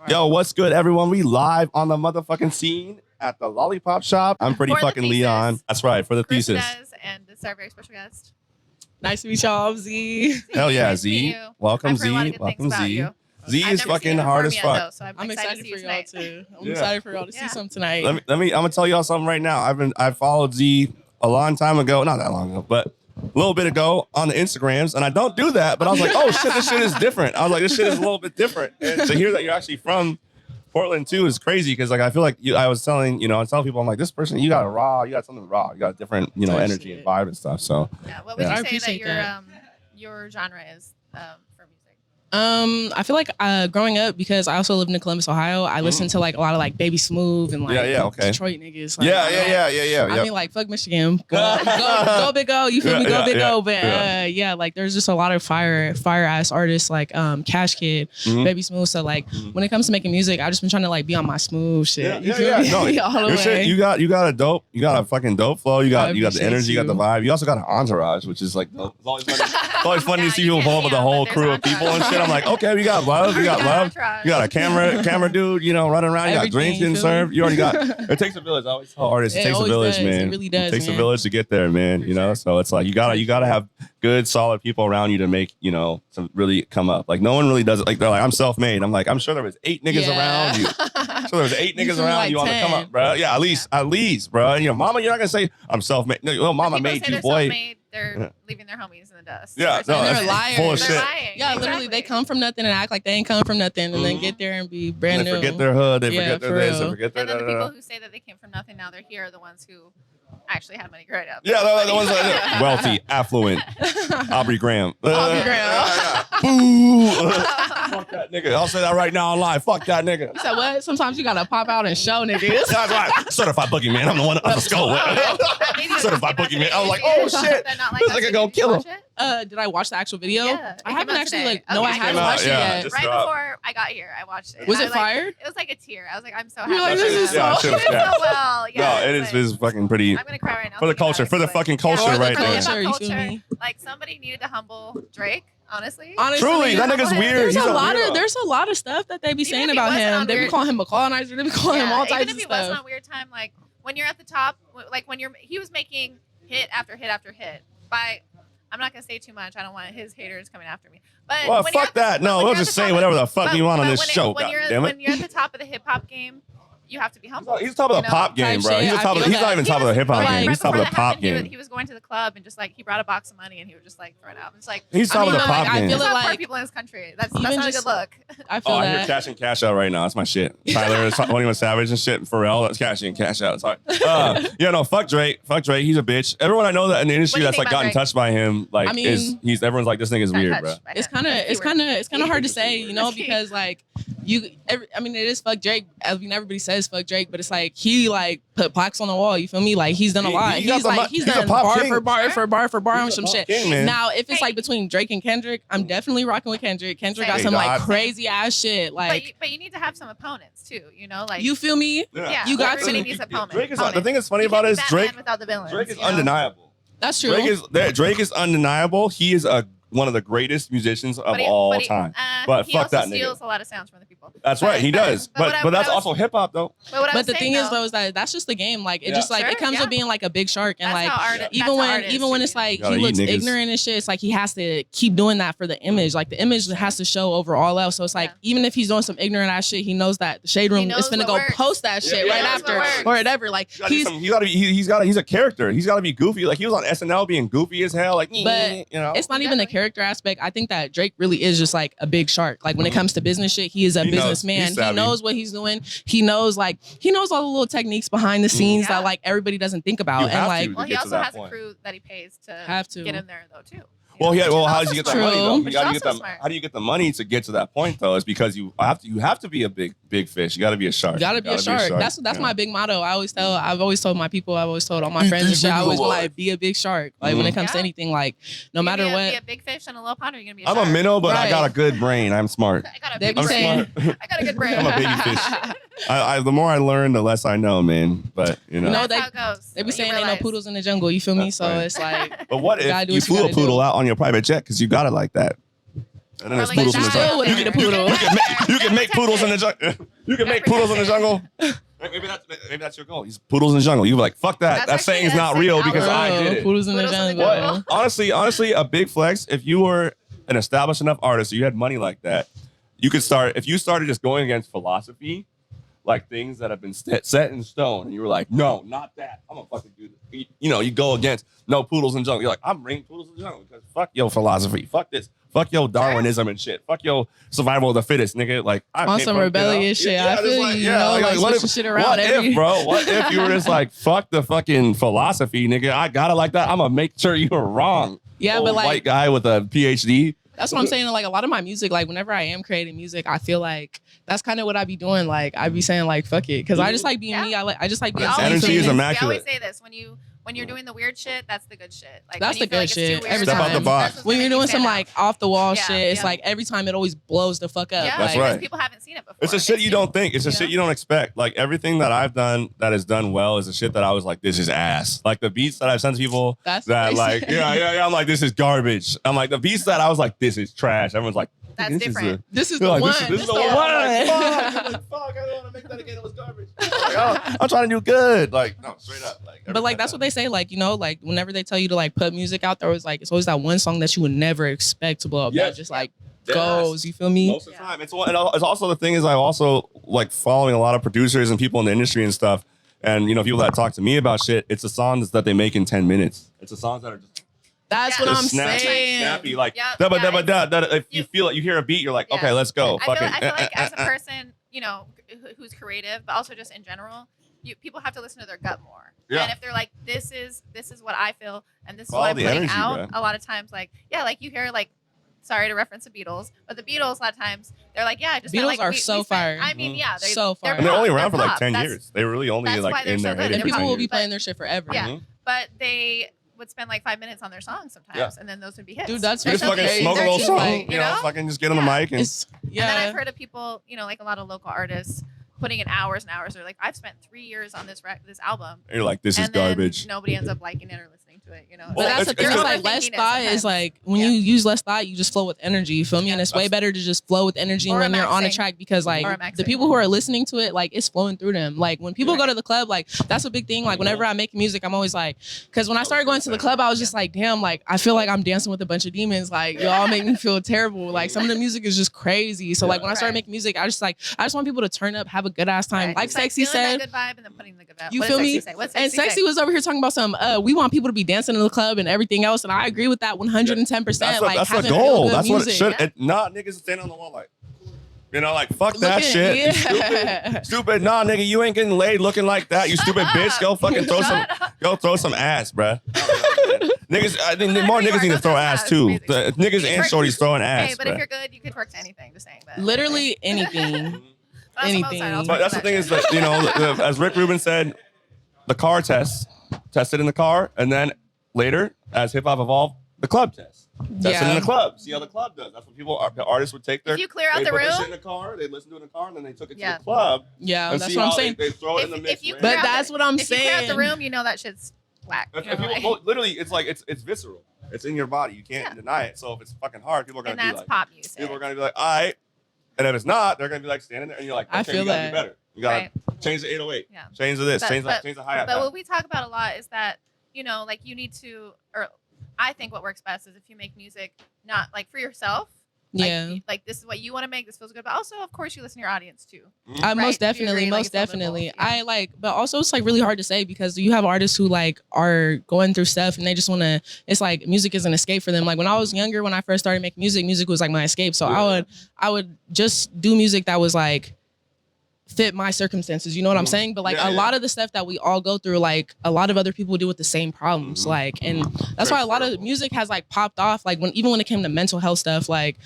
Yo, what's good, everyone? We live on the motherfucking scene at the Lollipop Shop. I'm pretty fucking Leon. That's right, for the thesis. And this is our very special guest. Nice to meet y'all, I'm Z. Hell yeah, Nice Z. Welcome, Z. Welcome, Z. Z is fucking hard as fuck. So I'm excited for y'all too. I'm Yeah. excited for y'all to see some tonight. I'm gonna tell y'all something right now. I followed Z a long time ago, not that long ago, but a little bit ago on the Instagrams, and I don't do that, but I was like, oh shit, this shit is different. I was like, this shit is a little bit different. And to hear that you're actually from Portland too is crazy, because like I feel like I was telling people, I'm like, this person, you got something raw, you got a different energy and vibe and stuff. So yeah, what would you say that your genre is for music? I feel like growing up, because I also lived in Columbus, Ohio, I listened to like a lot of like Baby Smooth and like Detroit niggas. Like, I mean, like fuck Michigan, go big O. You feel me? Go big O. But like there's just a lot of fire ass artists like Cash Kid, Baby Smooth. So like when it comes to making music, I've just been trying to like be on my smooth shit. You feel me? No, all the way. Shit, you got a fucking dope flow. You got the energy, you got the vibe. You also got an entourage, which is like it's always funny to see people pull up with a whole crew of people and shit. I'm like, okay, we got love. You got a camera dude, running around. You got drinks getting served. You already got. It takes a village. I always tell artists, it takes a village, man. It really does. It takes a village to get there, man. So it's like you gotta have good, solid people around you to make to really come up. Like no one really does it. Like they're like, I'm self-made. I'm like, I'm sure there was 8 niggas around you. I'm sure there was 8 niggas around you on the come up, bro. Yeah, at least, bro. Mama, you're not gonna say I'm self-made. No, mama made you, boy. They're leaving their homies in the dust. Yeah, no, they're liars. Full of shit. Yeah, literally, they come from nothing and act like they ain't come from nothing, and then get there and be brand new. They forget their hood. They forget their this. They forget their. And then the people who say that they came from nothing, now they're here, are the ones who actually had money growing up. Yeah, they're the ones that wealthy, affluent. Aubrey Graham. Boo. Fuck that nigga. I'll say that right now on live. Fuck that nigga. You said what? Sometimes you gotta pop out and show niggas. That's right. Certified boogeyman. I'm the one up the skull. Certified boogeyman. I was like, oh shit. This nigga gonna kill him. Did I watch the actual video? Yeah, I haven't actually I haven't watched it yet. Right before I got here, I watched it. Was it fire? It was like a tear. I was like, I'm so happy. You're like, this is so well. Yeah, no, it is fucking pretty. I'm gonna cry right now. For the culture, for the fucking culture right there. You feel me? Like somebody needed to humble Drake. Honestly, truly, that nigga's weird. There's a lot of stuff that they be saying about him. They be calling him a colonizer. They be calling him all types of stuff. Even if he was on weird time, like when you're at the top, like he was making hit after hit after hit. I'm not gonna say too much. I don't want his haters coming after me. But well, fuck that. No, we'll just say whatever the fuck we want on this show. When you're at the top of the hip hop game, you have to be humble. He's top of the pop game, bro. He's not even top of the hip hop game. He's top of the pop game. He was going to the club and just like he brought a box of money and he would just like throw it out. It's like he's top of the pop game. I feel like poor people in this country. That's not a good look. I feel that. I hear cash in, cash out right now. That's my shit. Tyler, 21 Savage and shit. Pharrell, that's cash in, cash out. Sorry. Fuck Drake. Fuck Drake. He's a bitch. Everyone I know that in the industry that's like gotten touched by him, like everyone's like, this nigga's weird, bro. It's kind of hard to say, because like it is fuck Drake. I mean, everybody says fuck Drake, but it's like he like put plaques on the wall. You feel me? Like he's done a lot. He's done bar for bar on some shit. Now, if it's like between Drake and Kendrick, I'm definitely rocking with Kendrick. Kendrick got some like crazy ass shit. Like, but you need to have some opponents too. Like you feel me? Yeah, you got everybody needs opponents. The thing that's funny about it is Drake without the villains. Drake is undeniable. That's true. Drake is undeniable. He is one of the greatest musicians of all time. But fuck that nigga. He steals a lot of sounds from the people. That's right, he does. But that's also hip hop though. But the thing is though is that's just the game. Like it just like it comes with being like a big shark, and like even when it's like he looks ignorant and shit, it's like he has to keep doing that for the image. Like the image has to show over all else. So it's like even if he's doing some ignorant ass shit, he knows that the Shade Room is finna go post that shit right after or whatever. Like he's but it's not even the character aspect. I think that Drake really is just like a big shark. Like when it comes to business shit, he is a businessman. He knows what he's doing. He knows all the little techniques behind the scenes that like everybody doesn't think about. And like, he also has a crew that he pays to get in there though too. Well, how does he get that money though? How do you get the money to get to that point though? It's because you have to be a big fish. You got to be a shark. You got to be a shark. That's my big motto. I've always told my people. I've always told all my friends and shit. I always like be a big shark. Like when it comes to anything, like no matter what. Be a big fish in a little pond. Or you're gonna be. I'm a minnow, but I got a good brain. I'm smart. I got a good brain. I'm a baby fish. The more I learn, the less I know, man. But that's how it goes. They be saying ain't no poodles in the jungle. You feel me? So it's like. But what if you flew a poodle out on your private jet because you got it like that? And then there's poodles in the jungle. Would be the poodle. You can make poodles in the jungle. You can make poodles in the jungle. Maybe that's your goal. He's poodles in the jungle. You be like, fuck that. That saying's not real because I did it. Poodles in the jungle. But honestly, a big flex. If you were an established enough artist, or you had money like that, you could start. If you started just going against philosophy, like things that have been set in stone, and you were like, no, not that. I'm gonna fucking do this. You go against no poodles in the jungle. You're like, I'm bringing poodles in the jungle because fuck your philosophy. Fuck this. Fuck your Darwinism and shit. Fuck your survival of the fittest, nigga. Like on some rebellious shit. I feel you. Like switching shit around. What if, bro? What if you were just like, fuck the fucking philosophy, nigga? I got it like that. I'm gonna make sure you were wrong. Yeah, but like white guy with a PhD. That's what I'm saying. Like a lot of my music, like whenever I am creating music, I feel like that's kind of what I be doing. Like I be saying like fuck it, because I just like being me. I just like being. Energy is immaculate. We always say this when you're doing the weird shit, that's the good shit. Like that's the good shit. Every Step time. out the box. When you're doing some like off the wall shit, it's like every time it always blows the fuck up. Yeah, that's because right. people haven't seen it before. It's a shit you don't think. It's a shit you don't expect. Like everything that I've done that is done well is a shit that I was like, this is ass. Like the beats that I've sent to people that like, yeah, I'm like, this is garbage. I'm like the beats that I was like, this is trash. Everyone's like, that's different. This is the one. This is the one. I'm like, fuck, I don't want to make that again. It was garbage. Like, I'm trying to do good. Like, no, straight up. Like, but like that's what they say. Like like whenever they tell you to like put music out there, it's always that one song that you would never expect to blow up. That just like goes. You feel me? Most of the time, it's also the thing is I'm also like following a lot of producers and people in the industry and stuff, and people that talk to me about shit. It's the songs that they make in 10 minutes. It's the songs that are just. That's what I'm saying. Snappy, like if you feel it, you hear a beat, you're like, okay, let's go. I feel like as a person, who's creative, but also just in general, people have to listen to their gut more. Yeah. And if they're like, this is what I feel, and this is what I'm putting out, bro. A lot of times, like you hear like, sorry to reference the Beatles, but the Beatles a lot of times they're like, yeah, just Beatles are so fire. I mean, yeah, they're so fire. And they're only around for like 10 years. They really only like in their head. And people will be playing their shit forever. Yeah, but they would spend like 5 minutes on their songs sometimes, and then those would be hits. Dude, that's you just fucking smoke a little song, fucking just get on the mic and. And then I've heard of people, like a lot of local artists putting in hours and hours. They're like, I've spent 3 years on this album. And you're like, this is garbage. Nobody ends up liking it or listening to it, But that's the thing. It's like less thought is like when you use less thought, you just flow with energy. You feel me? And it's way better to just flow with energy when you're on a track because like the people who are listening to it, like it's flowing through them. Like when people go to the club, like that's a big thing. Like whenever I make music, I'm always like, because when I started going to the club, I was just like, damn, like I feel like I'm dancing with a bunch of demons. Like y'all make me feel terrible. Like some of the music is just crazy. So like when I started making music, I just want people to turn up, have a good ass time. Like Sexy said, good vibe and then putting the good vibe. You feel me? And Sexy was over here talking about some. We want people to be dancing in the club and everything else, and I agree with that 110%. That's the goal. That's what it should. Not niggas standing on the wall like, like fuck that shit. Yeah. Stupid. Nah, nigga, you ain't getting laid looking like that. You stupid bitch. Go fucking throw some ass, bruh. Niggas, I think more niggas need to throw ass too. The niggas and shorties throwing ass. Hey, but if you're good, you could work to anything. Just saying that. Literally anything. Anything. But that's the thing is that as Rick Rubin said, the car tested in the car, and then later as hip hop evolved, the club test. Tested in the club. See how the club does. That's what the artists would take their. If you clear out the room, they put shit in the car. They listen to it in the car, and then they took it to the club. Yeah, that's what I'm saying. They throw it in the mix. But that's what I'm saying. If you clear out the room, you know that shit's whack. Literally, it's like it's visceral. It's in your body. You can't deny it. So if it's fucking hard, people are gonna be like. And that's pop music. People are gonna be like, all right. And if it's not, they're gonna be like standing there, and you're like, okay, I feel you gotta be better. You gotta change the 808. Yeah. Change the this. Change the hi-hat. But what we talk about a lot is that like you need to, or I think what works best is if you make music not like for yourself. Like this is what you want to make. This feels good, but also, of course, you listen to your audience too. Most definitely. But also, it's like really hard to say because you have artists who like are going through stuff and they just want to. It's like music is an escape for them. Like when I was younger, when I first started making music was like my escape. So I would just do music that was like fit my circumstances. You know what I'm saying? But like a lot of the stuff that we all go through, like a lot of other people deal with the same problems. Like, and that's why a lot of music has like popped off. Like even when it came to mental health stuff, like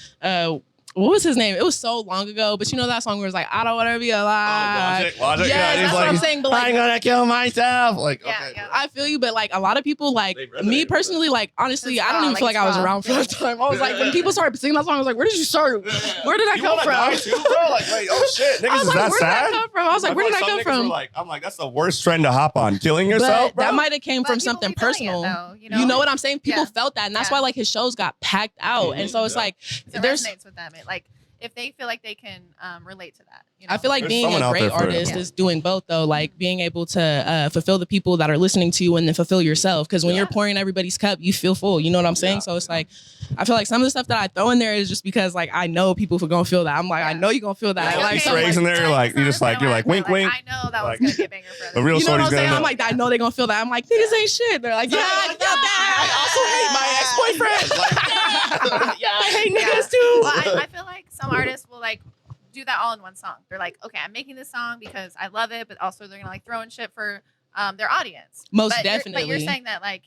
what was his name? It was so long ago, but you know that song where it's like, I don't want to be alive. Logic. Yeah, that's what I'm saying. But like, I'm gonna kill myself. Like, yeah, okay. I feel you, but like a lot of people, like me personally, like honestly, I don't even feel like I was around for that time. I was like, when people started singing that song, I was like, where did you start? Where did that come from? Die too, bro? Like, wait, oh shit, niggas, is that where sad? Did that come from? I was like, where did that come from? I'm like, that's the worst trend to hop on. Killing yourself, bro? That might have came from something personal. You know what I'm saying? People felt that, and that's why like his shows got packed out, and so it's like it resonates with them. It like. If they feel like they can relate to that. You know? I feel like being a great artist is doing both, though. Like being able to fulfill the people that are listening to you and then fulfill yourself. Because when you're pouring everybody's cup, you feel full. You know what I'm saying? So it's like, I feel like some of the stuff that I throw in there is just because like I know people are going to feel that. I'm like, I know you're going to feel that. Yeah, like Easter eggs in there, you're like, wink, wink. I know that was going to get banger for them. The real you know what I'm saying? Know. I'm like, I know they're going to feel that. I'm like, niggas ain't shit. They're like, yeah, I felt that. I also hate my ex-boyfriend. Yeah, I hate niggas too. Well, I feel like some artists will like do that all in one song. They're like, okay, I'm making this song because I love it, but also they're gonna like throw in shit for their audience. Most definitely. But you're saying that like,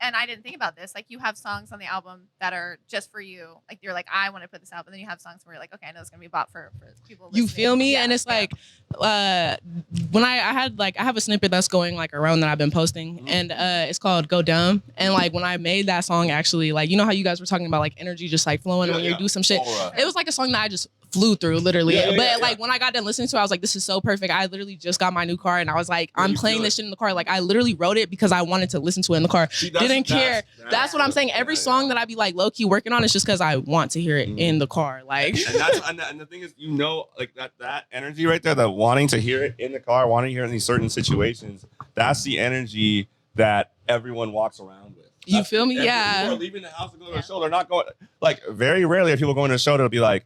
and I didn't think about this. Like you have songs on the album that are just for you. Like you're like, I want to put this out, but then you have songs where you're like, okay, I know it's gonna be bought for people. You feel me? And it's like, when I have a snippet that's going like around that I've been posting, and it's called "Go Dumb." And like when I made that song, actually, like you know how you guys were talking about like energy just like flowing when you do some shit. It was like a song that I just flew through literally. But like when I got done listening to it, I was like, this is so perfect. I literally just got my new car and I was like, I'm playing this shit in the car. Like I literally wrote it because I wanted to listen to it in the car. Didn't care. That's what I'm saying. Every song that I be like low key working on is just because I want to hear it in the car. Like, and the thing is, you know, like that energy right there, that wanting to hear it in the car, wanting to hear it in these certain situations, that's the energy that everyone walks around with. You feel me? Yeah. People are leaving the house to go to a show. They're not going, like, very rarely are people going to a show that'll be like,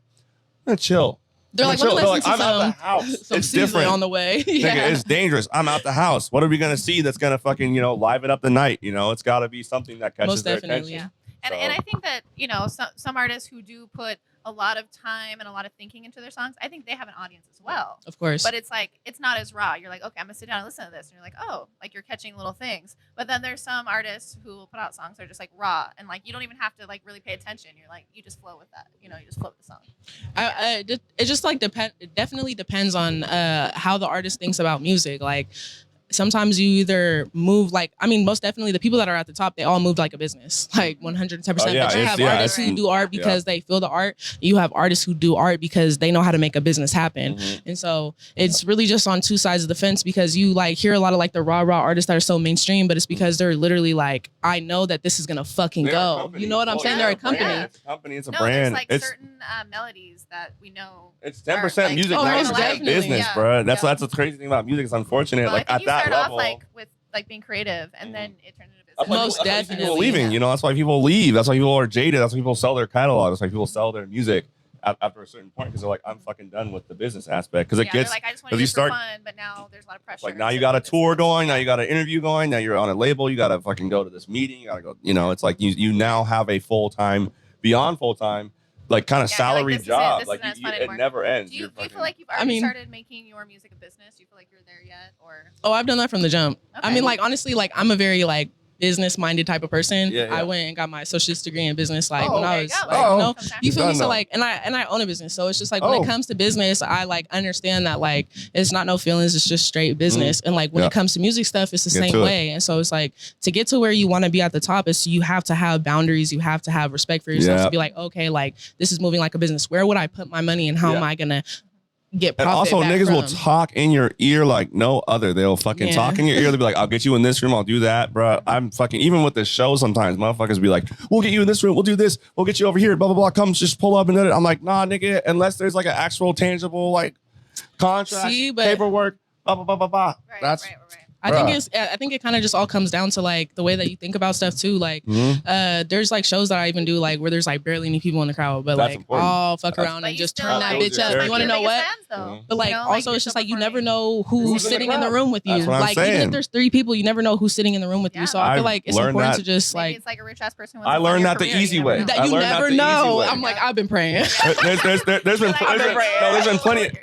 I'm gonna chill. They're like, I'm out the house. It's different on the way. Nigga, it's dangerous. I'm out the house. What are we gonna see that's gonna fucking, you know, liven up the night? You know, it's got to be something that catches their attention. Yeah. And I think that, you know, some artists who do put a lot of time and a lot of thinking into their songs, I think they have an audience as well. Of course. But it's like, it's not as raw. You're like, okay, I'm going to sit down and listen to this. And you're like, oh, like you're catching little things. But then there's some artists who will put out songs that are just like raw. And like, you don't even have to like really pay attention. You're like, you just flow with that. You know, you just flow with the song. It just like it definitely depends on how the artist thinks about music. Like, sometimes you either move like, I mean, most definitely the people that are at the top, they all move like a business, like 110%. But you have artists who do art because they feel the art. You have artists who do art because they know how to make a business happen. And so it's really just on two sides of the fence, because you like hear a lot of like the raw artists that are so mainstream, but it's because they're literally like, I know that this is going to fucking go. You know what I'm saying? They're a company. It's a company. It's a brand. There's like certain melodies that we know. It's 10% music. Now it's business, bro. That's the crazy thing about music. It's unfortunate. Well, like at that start level, off like with like being creative, and then it turned into business. Most definitely. People leaving, you know, that's why people leave. That's why people are jaded. That's why people sell their catalog. That's why people sell their music after a certain point, because they're like, I'm fucking done with the business aspect. Because it gets, like, I just want to do it for fun, but now there's a lot of pressure. Like now you got a tour going, now you got an interview going, now you're on a label, you got to fucking go to this meeting, you got to go, you know, it's like you now have a full-time, beyond full-time, like kind of salary job. Like it never ends. Do you feel like you've already started making your music a business? Do you feel like you're there yet, or? Oh, I've done that from the jump. Okay. I mean, like honestly, like I'm a very like business-minded type of person. I went and got my associate's degree in business. Like when I was, like, you know, you feel me? So like, and I own a business. So it's just like when it comes to business, I like understand that like it's not no feelings. It's just straight business. And like when it comes to music stuff, it's the same way. And so it's like to get to where you want to be at the top is you have to have boundaries. You have to have respect for yourself to be like, okay, like this is moving like a business. Where would I put my money and how am I gonna get profit? And also niggas will talk in your ear like no other. They'll fucking talk in your ear. They'll be like, I'll get you in this room, I'll do that, bro. I'm fucking, even with the show sometimes motherfuckers be like, we'll get you in this room, we'll do this, we'll get you over here, blah blah blah, come just pull up and do it. I'm like, nah nigga, unless there's like an actual tangible like contract, paperwork, blah blah blah blah blah. That's I think it kind of just all comes down to like the way that you think about stuff too. Like there's like shows that I even do like where there's like barely any people in the crowd, but like I'll fuck around and just turn that bitch up. You want to know what? But like also it's just like you never know who's sitting in the room with you. Like even if there's 3 people, you never know who's sitting in the room with you. So I feel like it's important to just like. It's like a rich ass person. I learned that the easy way. That you never know. I'm like, I've been praying. There's been plenty.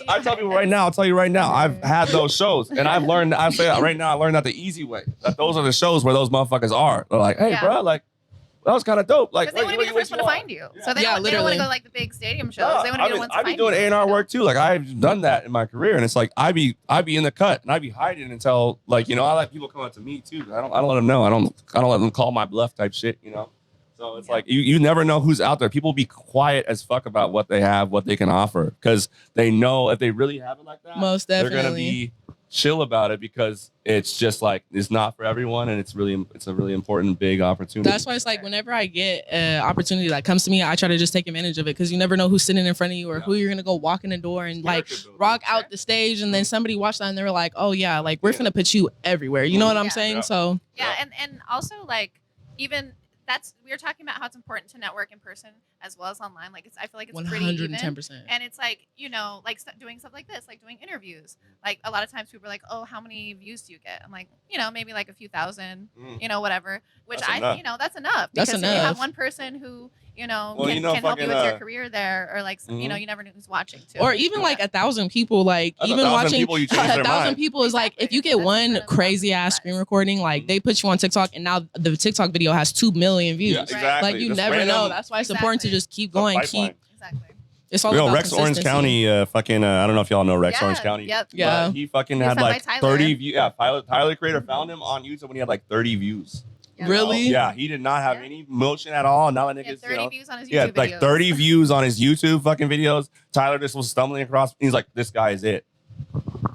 I tell people right now. I'll tell you right now. I've had those shows and I've learned. I say right now. I learned that the easy way. That those are the shows where those motherfuckers are. They're like, hey, bro, like, that was kind of dope. Like, they want to be the first one to find you. So they don't want to go to like the big stadium shows. No, they want to be the ones to find you. I be doing A&R work too. Like I've done that in my career, and it's like I be in the cut and I be hiding until like I let people come up to me too. I don't let them know. I don't let them call my bluff type shit. So it's like you never know who's out there. People be quiet as fuck about what they have, what they can offer, because they know if they really have it like that, most definitely they're gonna be chill about it because it's just like it's not for everyone, and it's a really important big opportunity. That's why it's like whenever I get an opportunity that comes to me, I try to just take advantage of it because you never know who's sitting in front of you or who you're gonna go walk in the door and like rock out the stage, and then somebody watched that and they were like, oh yeah, like we're gonna put you everywhere. You know what I'm saying? So and also like even. We were talking about how it's important to network in person as well as online. Like I feel like it's pretty even. 110%. And it's like, like doing stuff like this, like doing interviews. Like a lot of times people are like, oh, how many views do you get? I'm like, maybe like a few thousand, whatever. Which that's enough. That's enough. Because if you have one person who, can help you with your career there, or like, you never know who's watching too. Or even like 1,000 people, like even watching 1,000 people is like, if you get one crazy ass screen recording, like they put you on TikTok and now the TikTok video has 2 million views. Yeah, exactly. Like you never know. That's why it's important to just keep going. Exactly. It's all about Rex Orange County, I don't know if y'all know Rex Orange County. Yep. Yeah. He fucking had like 30 views. Yeah, Tyler Creator found him on YouTube when he had like 30 views. Yeah. Really? Yeah, he did not have any motion at all. Now that niggas, 30 views on his YouTube videos. like 30 views on his YouTube fucking videos. Tyler just was stumbling across. He's like, this guy is it.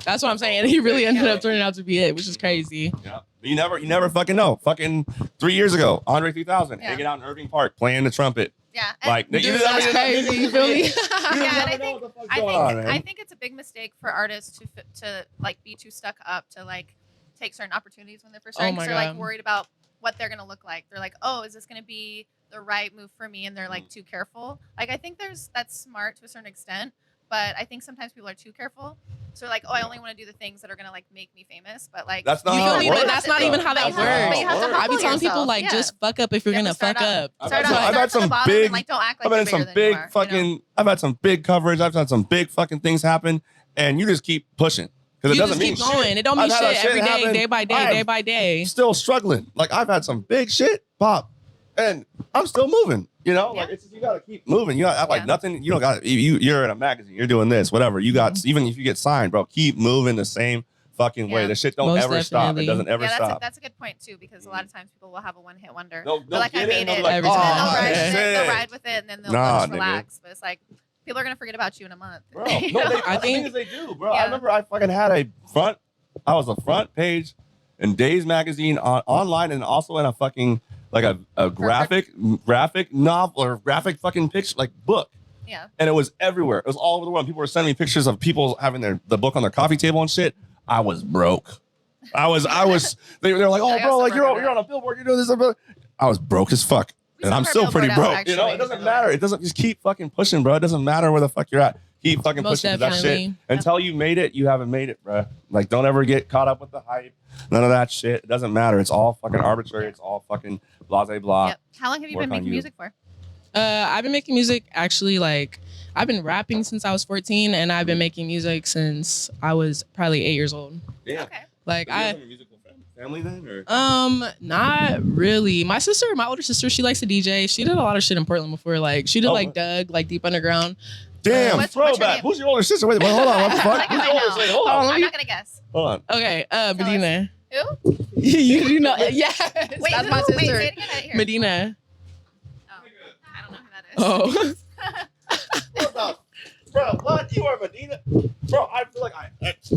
That's what I'm saying. He really ended up turning out to be it, which is crazy. Yeah. You never fucking know. Fucking 3 years ago, Andre 3000 hanging out in Irving Park playing the trumpet. Yeah. Like, that's crazy. You feel me? I think it's a big mistake for artists to like be too stuck up to like take certain opportunities when they're first starting. They're like worried about what they're gonna look like. They're like, oh, is this gonna be the right move for me? And they're like too careful. Like I think that's smart to a certain extent, but I think sometimes people are too careful. So like, oh, I only want to do the things that are gonna like make me famous. But like, that's not how it works. That's not even how that works. I be telling people like, just fuck up if you're gonna fuck up. I've had some big, I've had some big coverage. I've had some big fucking things happen, and you just keep pushing. Because it doesn't mean keep going. Shit. It don't mean shit every day, day by day, day by day. Still struggling. Like I've had some big shit pop, and I'm still moving. Like it's just, you gotta keep moving. You gotta act like nothing. You don't got. You're in a magazine. You're doing this, whatever. You got. Even if you get signed, bro, keep moving the same fucking way. The shit don't ever stop. It doesn't ever stop. That's a good point too, because a lot of times people will have a one-hit wonder. They'll like, I made it. Every time. They'll ride with it, and then they'll just relax. But it's like, people are gonna forget about you in a month. Bro, I think they do, bro. I remember I fucking had I was a front page in Days magazine online, and also in a fucking like a graphic novel or graphic fucking picture like book. Yeah. And it was everywhere. It was all over the world. People were sending me pictures of people having the book on their coffee table and shit. I was broke. They were like, oh bro, like you're on a billboard, you're doing this. I was broke as fuck. And I'm still pretty broke. Actually, it doesn't matter. It doesn't just keep fucking pushing, bro. It doesn't matter where the fuck you're at. Keep fucking pushing that shit. Until you made it, you haven't made it, bro. Like, don't ever get caught up with the hype. None of that shit. It doesn't matter. It's all fucking arbitrary. It's all fucking blase blah. Yep. How long have you been making music for? I've been making music actually like I've been rapping since I was 14, and I've been making music since I was probably 8 years old. Yeah. Okay. Like family then, or not really. My older sister, she likes to DJ. She did a lot of shit in Portland before. Like she did Doug, like Deep Underground. Damn, throwback. Who's your older sister? Wait, hold on. What the fuck? Who's your older sister? Hold on. I'm not gonna guess. Hold on. Okay, Medina. Who? you know? Yes. Wait, that's my sister. Wait, say it again. I didn't hear. Medina. Oh, I don't know who that is. Oh. Bro, what? You are Medina? Bro, I feel like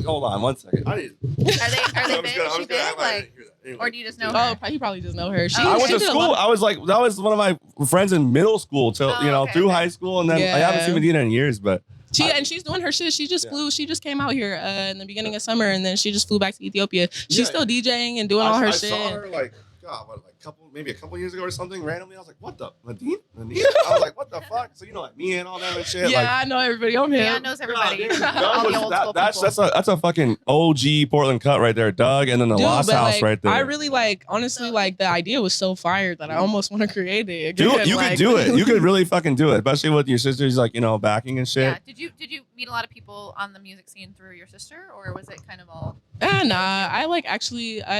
hold on 1 second. I need. Are they big? She big? Like, or do you just know her? Oh, you probably just know her. I went to school. I was like, that was one of my friends in middle school till through high school, and then I haven't seen Medina in years, but. She's doing her shit. She just flew. She just came out here in the beginning of summer, and then she just flew back to Ethiopia. She's still DJing and doing all her shit. I saw her like, God, what, like maybe a couple years ago or something. Randomly, I was like, "What the Medina?" I was like, "What the fuck?" So like me and all that and shit. Yeah, like, I know everybody on here. Yeah, knows everybody. That's a fucking OG Portland cut right there, Doug, and then the Lost House right there. I really honestly, the idea was so fire that I almost want to create it. Dude, you could do it. You could really fucking do it, especially with your sister's backing and shit. Yeah. Did you meet a lot of people on the music scene through your sister, or was it kind of all? Nah. I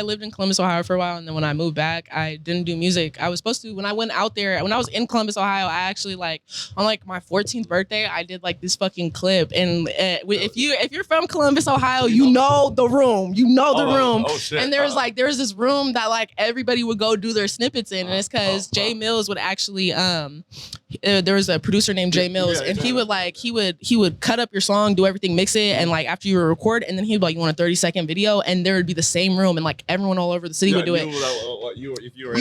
lived in Columbus, Ohio for a while, and then when I moved back, I didn't do music. I was supposed to, when I went out there, when I was in Columbus, Ohio, I actually like, on like my 14th birthday, I did like this fucking clip. And if you're from Columbus, Ohio, you know the room. You know the room. Oh, shit. And there's this room that like everybody would go do their snippets in. And it's because Jay Mills would actually, there was a producer named Jay Mills, and he would cut up your song, do everything, mix it, and like after you record, and then he'd be like, you want a 30-second video, and there would be the same room, and like everyone all over the city would do it. You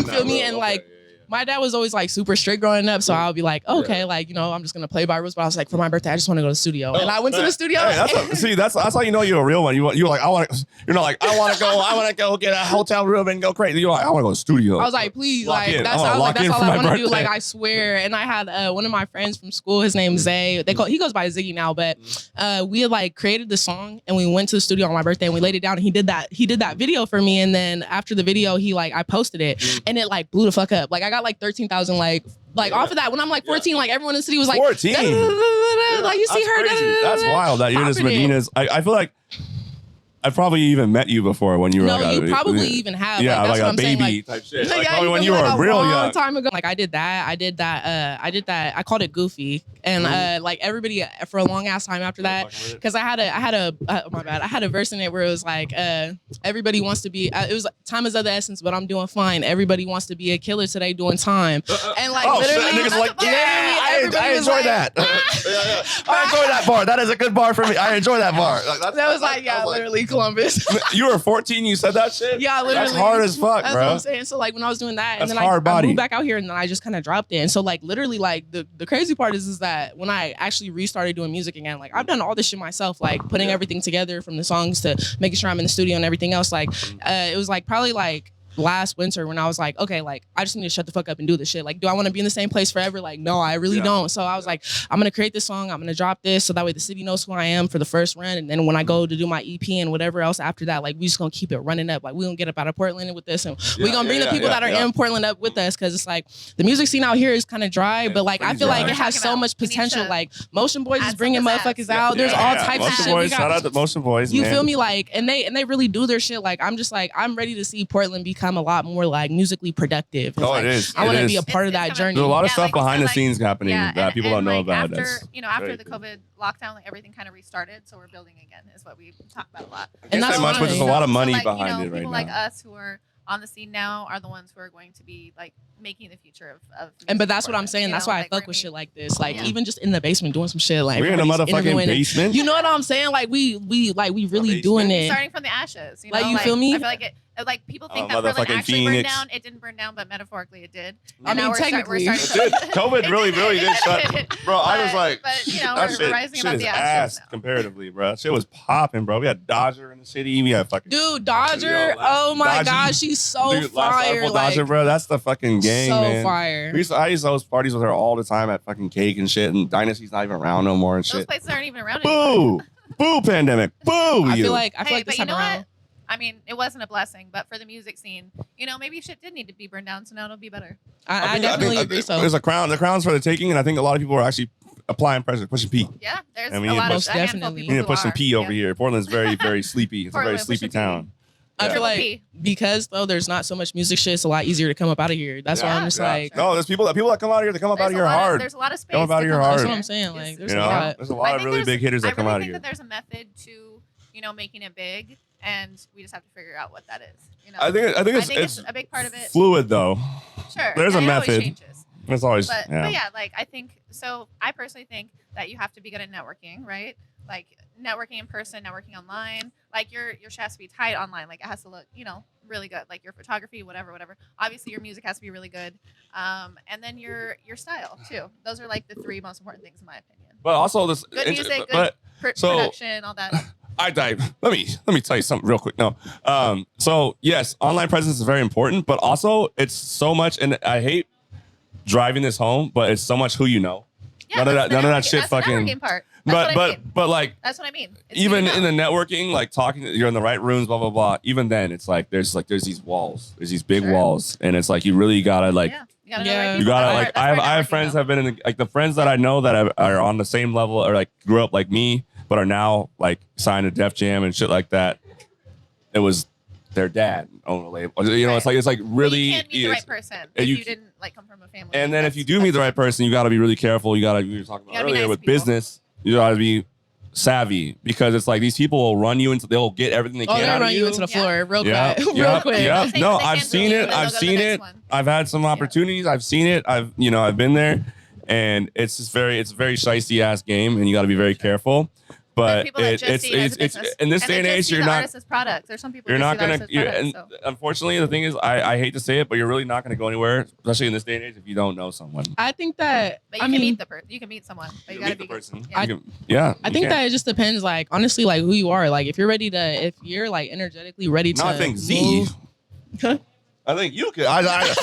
feel me? And like, my dad was always like super strict growing up, so I would be like, okay, like, you know, I'm just gonna play by rules. But I was like, for my birthday, I just want to go to the studio, and I went to the studio. Hey, that's how you know you're a real one. You're like, you're not like, I want to go get a hotel room and go crazy. You're like, I want to go to the studio. I was like, please, like that's all I want to do. Like, I swear. And I had one of my friends from school. His name's Zay. He goes by Ziggy now, but we had like created the song, and we went to the studio on my birthday, and we laid it down. And he did that video for me, and then after the video, I posted it, and it like blew the fuck up. Like, I got like 13,000 like off of that. When I'm like 14, like everyone in the city was like 14. Like, you see her. That's wild that you're in this Medina's. I feel like I probably even met you before when you were. No, you probably even have. Yeah, like a baby type shit. Like probably when you were real young. Time ago. Like I did that. I called it Goofy, and like everybody for a long ass time after that, because I had a verse in it where it was like everybody wants to be. It was time is of the essence, but I'm doing fine. Everybody wants to be a killer today, doing time. And like literally, niggas like, I enjoy that. I enjoy that bar. That is a good bar for me. I enjoy that bar. That was like literally Columbus. You were 14. You said that shit. Yeah, literally. That's hard as fuck, That's bro. what I'm saying. So like when I was doing that, and then I moved back out here, and then I just kind of dropped it. And so like literally like the crazy part is that when I actually restarted doing music again, like I've done all this shit myself, like putting everything together from the songs to making sure I'm in the studio and everything else. Like it was like probably like last winter when I was like, okay, like I just need to shut the fuck up and do this shit. Like, do I want to be in the same place forever? Like, no, I really don't. So I was like, I'm gonna create this song, I'm gonna drop this, so that way the city knows who I am for the first run. And then when I go to do my EP and whatever else after that, like we just gonna keep it running up. Like we gonna get up out of Portland with this, and we gonna bring the people that are in Portland up with us, because it's like the music scene out here is kind of dry, but like I feel like it has so much potential. Like Motion Boys is bringing motherfuckers out. There's all types of shit. Shout out to Motion Boys. You feel me? Like, and they really do their shit. Like I'm just like, I'm ready to see Portland become a lot more like musically productive. It is. I want to be a part of that journey. There's a lot of stuff behind the scenes happening that people don't know about. After the COVID lockdown, like everything kind of restarted, so we're building again. Is what we talk about a lot. And that's much, but there's a lot of money behind it right now. People like us who are on the scene now are the ones who are going to be like making the future of but that's what I'm saying. That's why I fuck with shit like this. Like even just in the basement doing some shit. Like we're in a motherfucking basement. You know what I'm saying? Like we really doing it. Starting from the ashes. You know? Like you feel me? I feel like it. Like people think that Portland actually burned down. It didn't burn down, but metaphorically it did. And I mean, technically, COVID really did shut. Bro, I was like, but you know, we're rising about the ashes comparatively, bro. Shit was popping, bro. We had Dodger in the city. We had fucking Dodger. Oh my gosh, she's so fire. Dodger, bro. That's the fucking gang, man. So fire. I used to host parties with her all the time at fucking Cake and shit. And Dynasty's not even around no more and shit. Those places aren't even around anymore. Boo, pandemic. Boo. I feel like this time around. I mean, it wasn't a blessing, but for the music scene, you know, maybe shit did need to be burned down, so now it'll be better. I definitely agree. So there's a crown. The crown's for the taking, and I think a lot of people are actually applying pressure, pushing P. Yeah, there's a lot of definitely. We need to push some P over here. Portland's very, very sleepy. It's a very sleepy town. I feel like because though there's not so much music shit, it's a lot easier to come up out of here. That's why I'm just like, no, there's people that come out of here. They come up out of here hard. There's a lot of space. Come up out of here hard. That's what I'm saying. Like there's a lot of really big hitters that come out of here. I think that there's a method to, you know, making it big, and we just have to figure out what that is. You know, I think it's a big part of it. Fluid though. Sure. There's a method. Changes. It's always. But yeah, like I think so. I personally think that you have to be good at networking, right? Like networking in person, networking online. Like your shit has to be tight online. Like it has to look, you know, really good. Like your photography, whatever. Obviously, your music has to be really good, and then your style too. Those are like the three most important things in my opinion. But also this good music, good production, all that. Let me tell you something real quick. No, so yes, online presence is very important, but also it's so much, and I hate driving this home, but it's so much who you know. Yeah, none of that shit. That's fucking. The networking part. But like that's what I mean. It's even in the networking, like talking, you're in the right rooms, blah blah blah. Even then, it's like there's these walls, there's these big walls, and it's like you really gotta like. Yeah. You gotta like. I have friends have been in like the friends that I know that are on the same level or like grew up like me, but are now like signed to Def Jam and shit like that. It was their dad owned a label. You know, it's like really. You can't meet the right person if you didn't like come from a family. And then if you do meet the right person, you got to be really careful. You were talking about earlier with business. You got to be savvy because it's like these people will run you into. They'll get everything they can out of you. Run you into the floor real quick. Real quick. Yeah. No, I've seen it. I've seen it. I've had some opportunities. I've seen it. I've been there, and it's just very shiesty ass game, and you got to be very careful. But it's in this day and age, you're not. There's some people you're not gonna. Unfortunately, the thing is, I hate to say it, but you're really not gonna go anywhere, especially in this day and age, if you don't know someone. I think that. But you can meet the person. You can meet someone, but you gotta be the person. I think that it just depends, like honestly, like who you are. Like if you're ready to, if you're like energetically ready to. No, I think Z. I think you could. I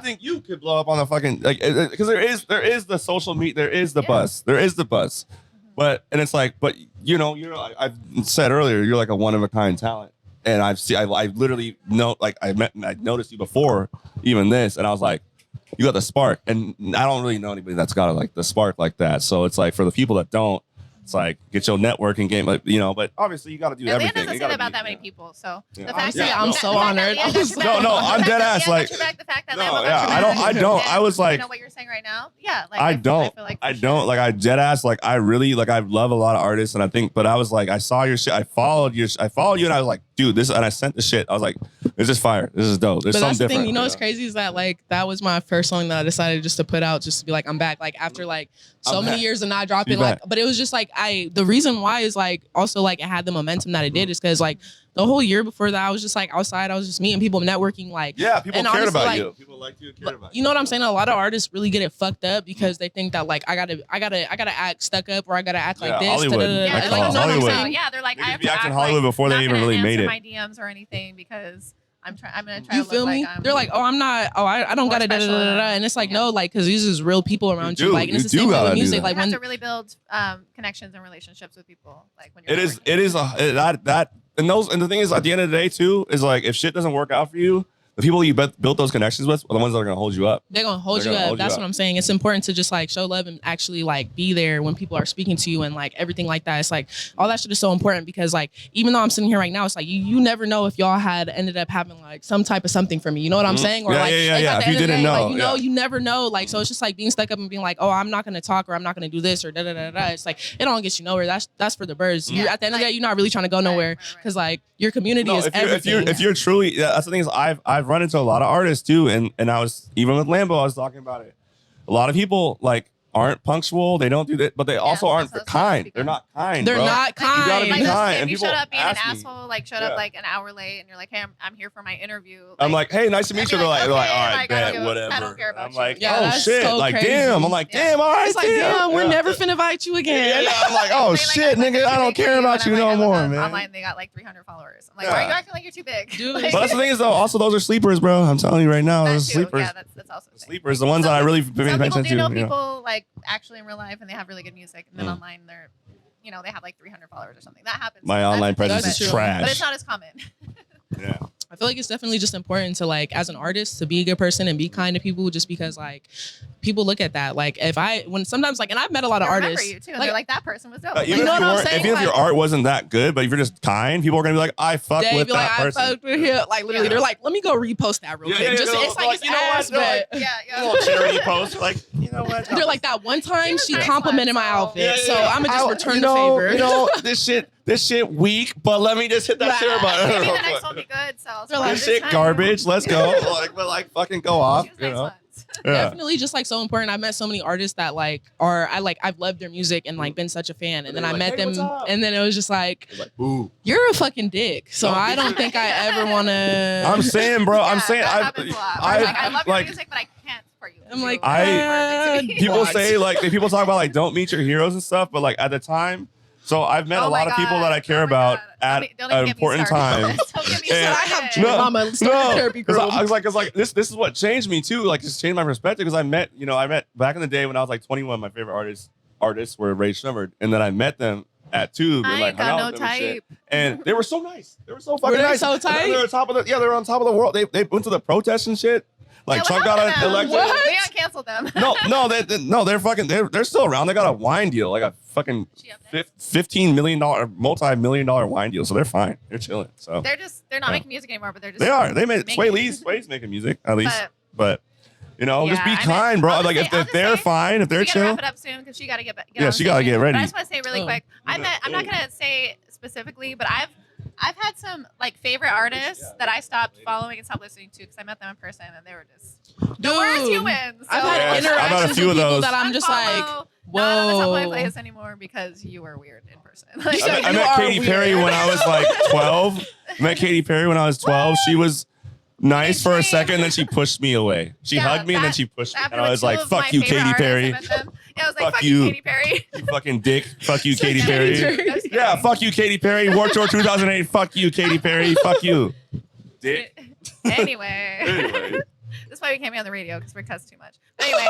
think you could blow up on the fucking because there is the social media, there is the buzz. But it's like, I've said earlier, you're like a one of a kind talent, and I literally I noticed you before even this, and I was like, you got the spark, and I don't really know anybody that's got like the spark like that. So it's like for the people that don't, it's like get your networking game, But obviously you got to do everything. Leanne doesn't say about that many people, so the fact that I'm so honored. No, I'm dead ass. Like, the fact that I don't. I was like, you know what you're saying right now? Yeah, like I don't. I dead ass. Like I really I love a lot of artists, and I think, but I was like, I saw your shit. I followed you, and I was like, dude, this, and I sent the shit. I was like, this is fire. This is dope. There's something different. Thing, what's crazy is that like that was my first song that I decided just to put out, just to be like, I'm back. Like after like so many years of not dropping, like, but it was just like the reason why is like also like it had the momentum that it did is because like the whole year before that I was just like outside, I was just meeting people, networking, like people cared about you. People liked you and cared about you. You know what I'm saying? A lot of artists really get it fucked up because they think that like I gotta act stuck up or I gotta act like this. Hollywood. Hollywood. Yeah, they're like I have to act in Hollywood before they even really made it. My DMs or anything because I'm gonna try you to feel look me? like I'm They're like, I don't gotta and it's like no, like because these is real people around you. Like and it's the same with music. Like you have to really build connections and relationships with people. Like when you're and the thing is at the end of the day too is like if shit doesn't work out for you, the people you built those connections with are the ones that are gonna hold you up. They're gonna hold you up. That's what I'm saying. It's important to just like show love and actually like be there when people are speaking to you and like everything like that. It's like all that shit is so important because like even though I'm sitting here right now, it's like you never know if y'all had ended up having like some type of something for me. You know what I'm saying? Or if you didn't know, like, you never know. Like so, it's just like being stuck up and being like, oh, I'm not gonna talk or I'm not gonna do this or da da da da. It's like it don't get you nowhere. That's for the birds. You at the end of the day, you're not really trying to go nowhere because like your community is everything. If you're truly, that's the thing is I've run into a lot of artists too, and I was even with Lambo, I was talking about it. A lot of people like aren't punctual, they don't do that, but they also aren't kind. They're not kind. They're not kind. You gotta be kind. If you showed up being an asshole, like showed up like an hour late, and you're like, hey, I'm here for my interview. Like, I'm like, hey, nice to meet you. They're like, all right, bet, whatever. I don't care about I'm like, oh shit, so like crazy. damn. I'm like, damn, all right, it's like damn, we're never finna invite you again. I'm like, oh shit, nigga, I don't care about you no more, man. Online, they got like 300 followers. I'm like, why are you acting like you're too big? Dude. But that's the thing is though, also those are sleepers, bro. I'm telling you right now, those are sleepers. Yeah, that's also sleepers. The ones that I really pay attention to. Some people do know people like actually in real life and they have really good music, and then online they're, they have like 300 followers or something. That happens. My online presence is trash. But it's not as common. Yeah. I feel like it's definitely just important to like, as an artist, to be a good person and be kind to people, just because like people look at that. Like sometimes like, and I've met a lot of artists. You too. And they're like, that person was dope. Even if your art wasn't that good, but if you're just kind, people are gonna be like, I fuck with that person. I fucked with him. Like literally, they're like, let me go repost that real quick. It's like you know what? A little charity post. Like, you know what? They're like, that one time she complimented my outfit, so I'm gonna just return the favor. This shit weak, but let me just hit that share button. Maybe the next one will be good. So this shit garbage. Let's go. Like fucking go off. Definitely just like so important. I've met so many artists that like I've loved their music and like been such a fan, and then I met them and then it was just like ooh, you're a fucking dick. So I don't think I ever wanna. I'm saying, bro. I'm saying I love your music, but I can't for you. I'm like people say like people talk about like don't meet your heroes and stuff, but like at the time. So I've met a lot of people that I care about at an important time. I have mama therapy group. I was like, this is what changed me too. Like, just changed my perspective because I met back in the day when I was like 21. My favorite artists were Ray Shumard, and then I met them at Tube. I got no type. And they were so nice. They were so fucking nice. So tight. They were on top of the world. They went to the protests and shit. Like Trump got elected. What? They got canceled them. They're still around. They got a wine deal, like a fucking $15 million, multi-million dollar wine deal. So they're fine. They're chilling. So they're not making music anymore, but they're just They made Sway's making music at least, but. Just be kind, bro. Like if they're fine, if they're chill. Wrap it up soon because she got to get back. She got to get ready. But I just want to say really quick. I'm not gonna say specifically, but I've had some like favorite artists that I stopped following and stopped listening to because I met them in person and they were just the worst humans. So I've had interactions with people that I'm just like, whoa. Not on the top of my playlist anymore because you were weird in person. Like, I met Katy Perry when I was like 12. She was nice for a second, then she pushed me away. She hugged me and then she pushed me. And I was like, fuck you, Katy Perry. I was like, fuck you, Katy Perry. You fucking dick. Fuck you, Katy Perry. Yeah, fuck you, Katy Perry. War Tour 2008. Fuck you, Katy Perry. Fuck you. Dick. Anyway. That's why we can't be on the radio because we're cussed too much. But anyway.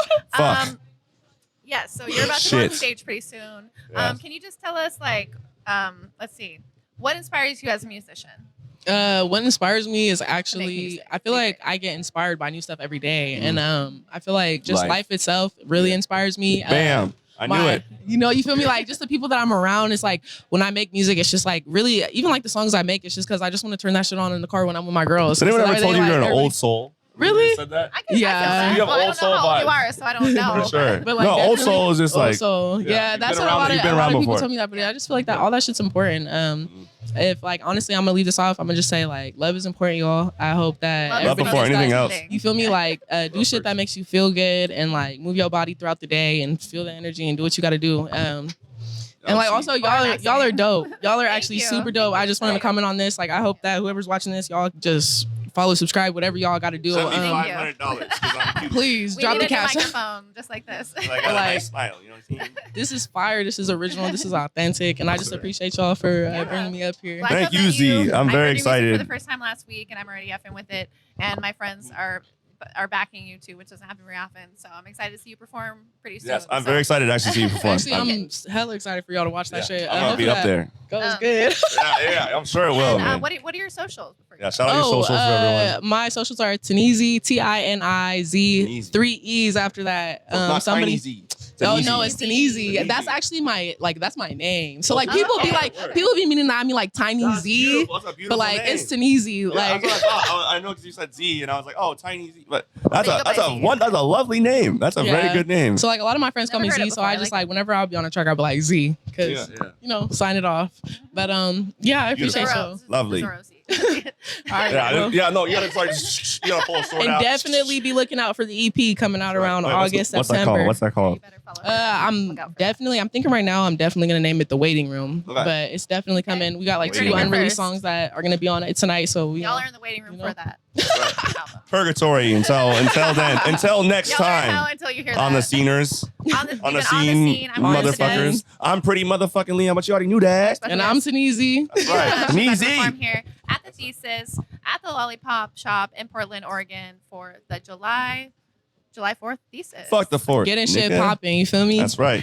So you're about to go on stage pretty soon. Yes. Can you just tell us, like, let's see, what inspires you as a musician? What inspires me is actually, I feel like I get inspired by new stuff every day. And I feel like just life itself really inspires me. Bam. I knew it. You feel me? Like just the people that I'm around, it's like when I make music, it's just like really, even like the songs I make, it's just because I just want to turn that shit on in the car when I'm with my girls. So anyone ever told you you're an old soul? Really? Said that? Yeah. You have old soul vibes. How old you are, so I don't know. For sure. But like, no, old soul is just like. Soul. Yeah, that's what a lot of people told me that. But I just feel like that all that shit's important. If like honestly, I'm gonna leave this off. I'm gonna just say like love is important, y'all. I hope that love before anything else. You feel me? Like do shit that makes you feel good and like move your body throughout the day and feel the energy and do what you got to do. And like also y'all are dope. Y'all are actually super dope. I just wanted to comment on this. Like I hope that whoever's watching this, y'all just follow, subscribe, whatever y'all got to do. $500. Please drop the cash. Microphone just like this. Like a nice smile, you know what I'm saying? This is fire. This is original. This is authentic, and I just appreciate y'all for bringing me up here. Well, thank you, Z. I'm very excited. For the first time last week, and I'm already effing with it. And my friends are backing you too, which doesn't happen very often. So I'm excited to see you perform pretty soon. Yes, I'm very excited to actually see you perform. Actually, I'm hella excited for y'all to watch that shit. I'm gonna be up there. Goes good. Yeah, I'm sure it will. And, what are your socials? Yeah, shout out your socials for everyone. My socials are Tinizee, Tiniz, 3 E's after that. Somebody. Oh no, it's Tinizee. That's actually my name. So like people be meaning that I mean like Tiny Z, but like it's Tinizee. Like I know because you said Z and I was like, oh, Tiny Z, but that's a lovely name. That's a very good name. So like a lot of my friends call me Z, so I just like whenever I'll be on a track, I'll be like Z because sign it off. But I appreciate you. Lovely. All right, you gotta pull a sword and out. Definitely be looking out for the EP coming out around August, September. What's that called? I'm thinking right now I'm definitely gonna name it The Waiting Room. Okay. But it's definitely coming. We got like 2 unreleased songs that are gonna be on it tonight. So y'all are in the waiting room for that. Purgatory until then. Until next time. Until you hear on the sceners. On the scene, motherfuckers. I'm pretty motherfucking Liam, but you already knew that. And I'm Tinizee. That's right. Tinizee. I'm here at the Thesis at the Lollipop Shop in Portland, Oregon for the July 4th Thesis. Fuck the 4th. Getting shit popping, you feel me? That's right.